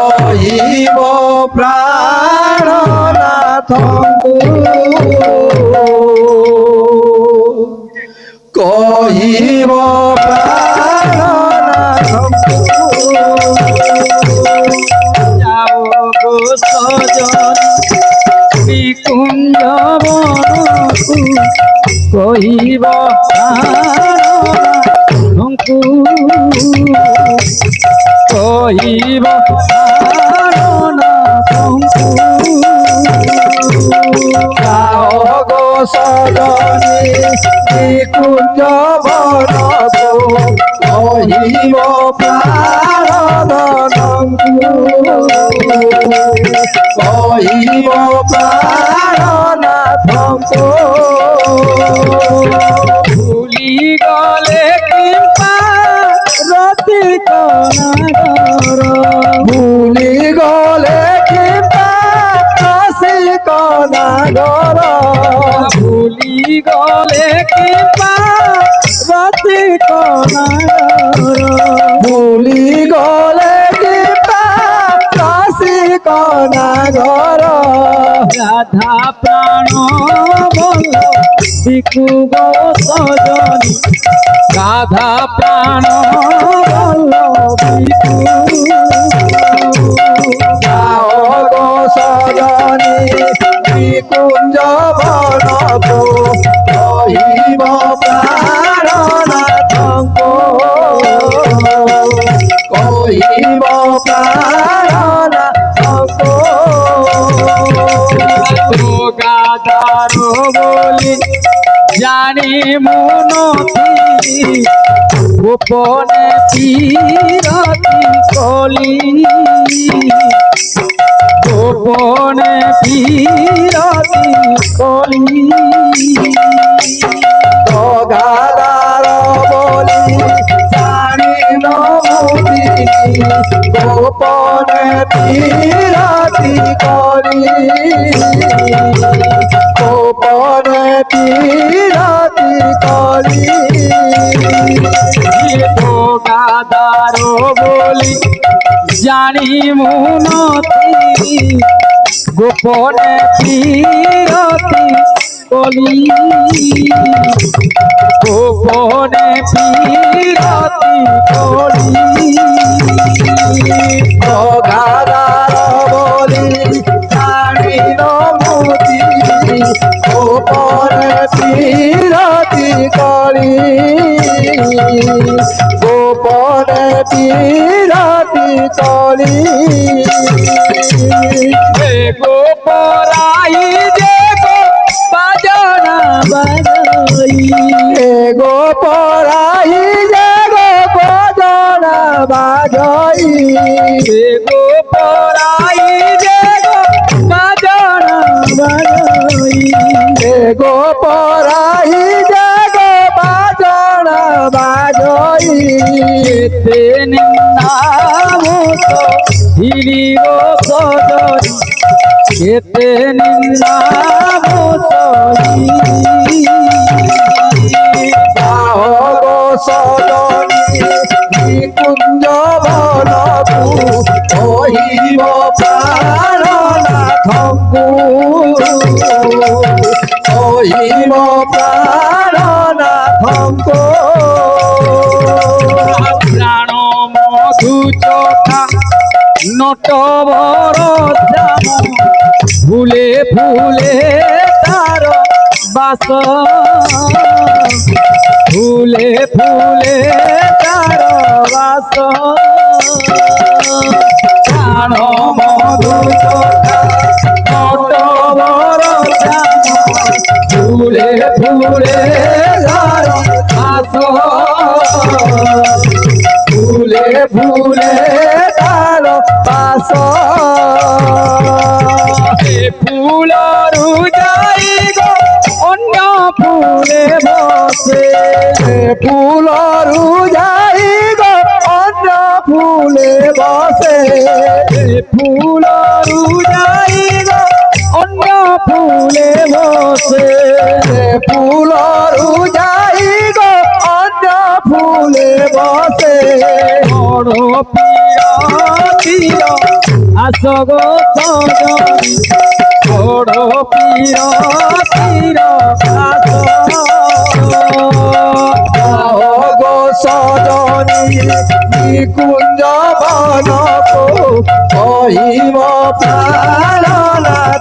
কহিব প্রাণনাথঙ্কু কহিব প্রাণনাথঙ্কু যাও গো সজন বিকুঞ্জ বনকু কহিব প্রাণনাথঙ্কু কহিব প্রাণনাথঙ্কু যাও গো সজনী নিকুঞ্জ বনকু কহিব প্রাণনাথঙ্কু কহিব প্রাণনাথঙ্কু ভুলি গলে কিম্পা রতি কনাগর ভুলি গলে কিবা কাশী কনাগর ভুলি গলে কিম্পা রতি কনাগর ভুলি গলে কিবা কাশী কনাগর রাধা প্রাণ বল বিকু গো সজনী রাধা প্রাণ বল বিকু যাও গো সজনী নিকুঞ্জ বনকু কহিব প্রাণনাথঙ্কু কহিব প্রাণনাথঙ্কু গাদার বলি জানি মনতি গোপনে পিরতি কলি গোপনে পিরতি কলি গাদার বলি জানিল মুদি গোপনে পিরাতি করি গোপনে পিরাতি করি গাদার বলি জানি মনতি গোপনে পিরতি কলি গোপনে পিরতি কলি গাদার বলি জানিল মুদি গোপনে পিরাতি করি গোপনে পিরাতি করি গো পরাই যে গো বাজনা বাজাই গো পরাই যে গো বজনা বাজই গো পরাই যে গো বাজনা বাজাই গো পরাই যে গো বজনা বাজই এতে নিন্দাম হিরি গো সজনী এতে নিন্দাম যাও গো সজনী নিকুঞ্জ বনকু কহিব প্রাণনাথঙ্কু কহিব প্রাণনাথঙ্কু প্রাণ মধু চোখা নটবর শ্যাম ফুলে ফুলে তার বাস ফুলে ফুলে তার বাস প্রাণ মধু চোখা নটবর শ্যাম ফুলে ফুলে তার বাস ফুলে ফুলে তার পাশ ফুলরু যাই গো অন্য ফুলে বসে ফুলরু যাই গো অন্য ফুলে বসে ফুলরু যাই গো অন্য ফুলে বসে ফুলরু যাই গো বসে বড় পীর আসগ সজনী বড় পীর আসগ গো সজনী নিকুঞ্জ বনকো কহিব প্রাণনাথଙ୍କୁ